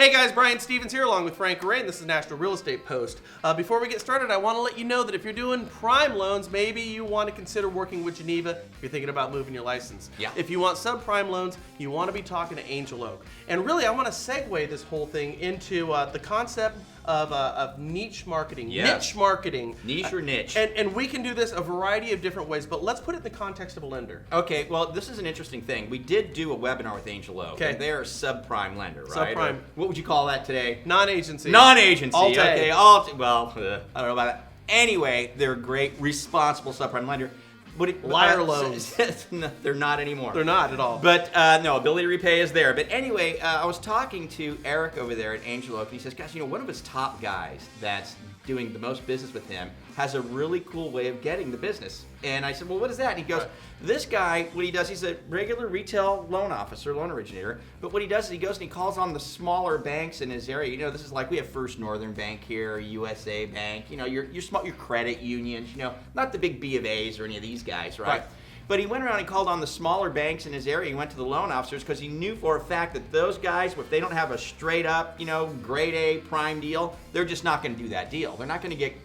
Hey guys, Brian Stevens here along with Frank Ray, and this is National Real Estate Post. Before we get started, I want to let you know that if you're doing prime loans, maybe you want to consider working with Geneva if you're thinking about moving your license. Yeah. If you want subprime loans, you want to be talking to Angel Oak. And really, I want to segue this whole thing into the concept of niche marketing. Yeah. Niche marketing. Niche or niche. And we can do this a variety of different ways, but let's put it in the context of a lender. Okay, well, this is an interesting thing. We did do a webinar with Angel Oak. Okay. And they're a subprime lender, right? Subprime. Or what would you call that today? Non-agency. Non-agency. Alt-A. Okay, well, I don't know about that. Anyway, they're a great, responsible subprime lender. But Liar loans. No, they're not anymore. They're not at all. But no, ability to repay is there. But anyway, I was talking to Eric over there at Angel Oak, and he says, guys, one of his top guys that's doing the most business with him has a really cool way of getting the business. And I said, well, what is that? And he goes, this guy, what he does, he's a regular retail loan officer, loan originator. But what he does is he goes and he calls on the smaller banks in his area. This is like we have First Northern Bank here, USA Bank, your small, your credit unions, not the big B of A's or any of these guys, right? But he went around and called on the smaller banks in his area. He went to the loan officers because he knew for a fact that those guys, if they don't have a straight up, grade A prime deal, they're just not going to do that deal. They're not going to get,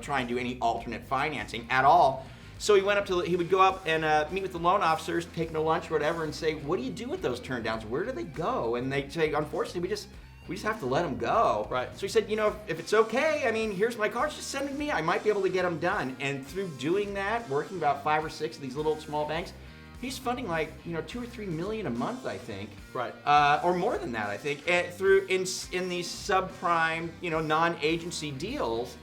try and do any alternate financing at all. So he would go up and meet with the loan officers, take them to lunch or whatever, and say, what do you do with those turn downs? Where do they go? And they say, unfortunately, we just have to let them go. Right. So he said, if it's okay, here's my cards, just send them to me. I might be able to get them done. And through doing that, working about 5 or 6 of these little small banks, he's funding like, $2 or $3 million a month, I think. Right. Or more than that, I think. And through in these subprime, non-agency deals,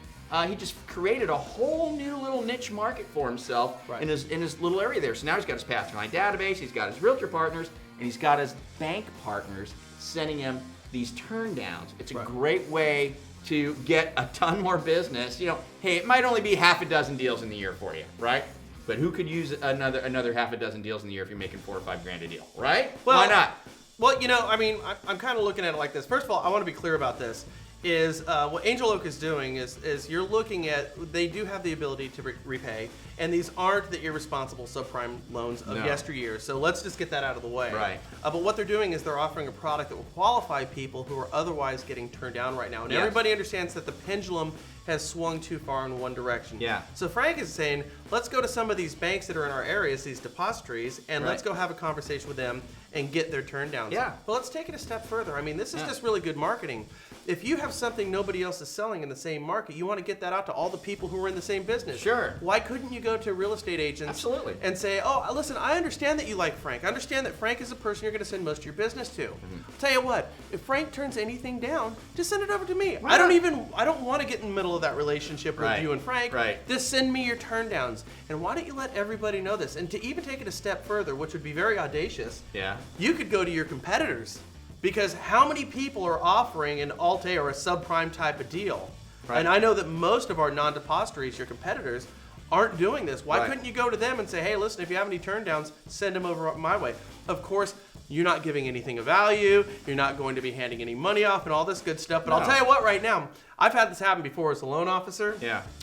he just created a whole new little niche market for himself in his little area there. So now he's got his Pathfind database, he's got his realtor partners, and he's got his bank partners sending him these turn downs. It's a great way to get a ton more business. Hey, it might only be half a dozen deals in the year for you, right? But who could use another half a dozen deals in the year if you're making $4 or $5 grand a deal, right? Well, why not? Well, I'm kind of looking at it like this. First of all, I want to be clear about this. What Angel Oak is doing is you're looking at, they do have the ability to repay, and these aren't the irresponsible subprime loans of yesteryear. So let's just get that out of the way. Right. But what they're doing is they're offering a product that will qualify people who are otherwise getting turned down right now. And everybody understands that the pendulum has swung too far in one direction. Yeah. So Frank is saying, let's go to some of these banks that are in our areas, these depositories, and let's go have a conversation with them and get their turn downs. Yeah. But let's take it a step further. This is just really good marketing. If you have something nobody else is selling in the same market, you want to get that out to all the people who are in the same business. Sure. Why couldn't you go to real estate agents Absolutely. and say, oh, listen, I understand that you like Frank. I understand that Frank is the person you're going to send most of your business to. I'll tell you what, if Frank turns anything down, just send it over to me. I don't want to get in the middle of that relationship with you and Frank. Right. Just send me your turn downs. And why don't you let everybody know this? And to even take it a step further, which would be very audacious, you could go to your competitors. Because how many people are offering an Alt-A or a subprime type of deal? Right. And I know that most of our non-depositories, your competitors, aren't doing this. Why couldn't you go to them and say, hey, listen, if you have any turn downs, send them over my way? Of course, you're not giving anything of value. You're not going to be handing any money off and all this good stuff. But I'll tell you what, right now, I've had this happen before as a loan officer.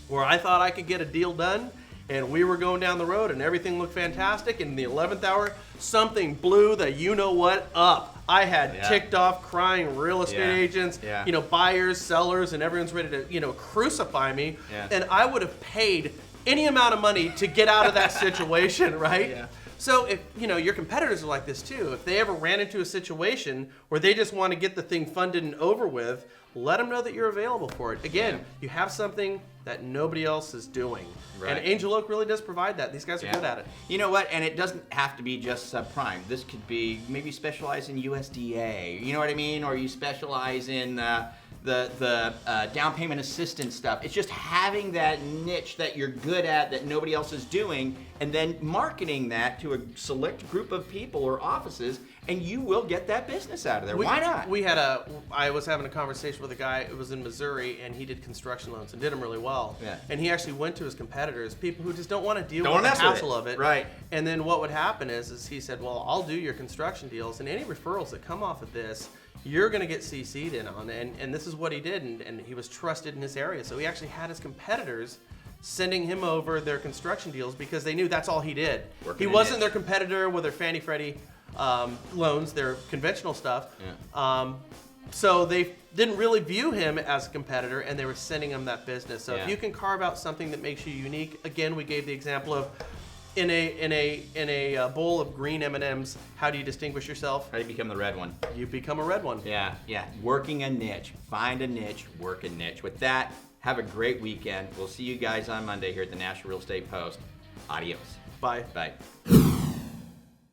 Where I thought I could get a deal done. And we were going down the road and everything looked fantastic. And in the 11th hour, something blew the you-know-what up. I had ticked off, crying real estate agents, buyers, sellers, and everyone's ready to, crucify me. And I would have paid any amount of money to get out of that situation, right? So if, your competitors are like this too. If they ever ran into a situation where they just want to get the thing funded and over with, let them know that you're available for it. Again, you have something that nobody else is doing. Right. And Angel Oak really does provide that. These guys are good at it. You know what? And it doesn't have to be just subprime. This could be maybe specialize in USDA. You know what I mean? Or you specialize in the down payment assistance stuff. It's just having that niche that you're good at that nobody else is doing, and then marketing that to a select group of people or offices, and you will get that business out of there. Why not? I was having a conversation with a guy who was in Missouri, and he did construction loans and did them really well. And he actually went to his competitors, people who just don't want to deal with the hassle of it. Right. And then what would happen is he said, well, I'll do your construction deals, and any referrals that come off of this, you're going to get CC'd in on. And this is what he did, and he was trusted in this area. So he actually had his competitors sending him over their construction deals because they knew that's all he did. He wasn't their competitor with their Fannie Freddie loans, their conventional stuff. So they didn't really view him as a competitor, and they were sending him that business. So Yeah. if you can carve out something that makes you unique, again, we gave the example of in a bowl of green M&Ms, how do you distinguish yourself? How do you become the red one? You become a red one. Yeah. Working a niche. Find a niche, work a niche. With that, have a great weekend. We'll see you guys on Monday here at the National Real Estate Post. Adios. Bye. Bye.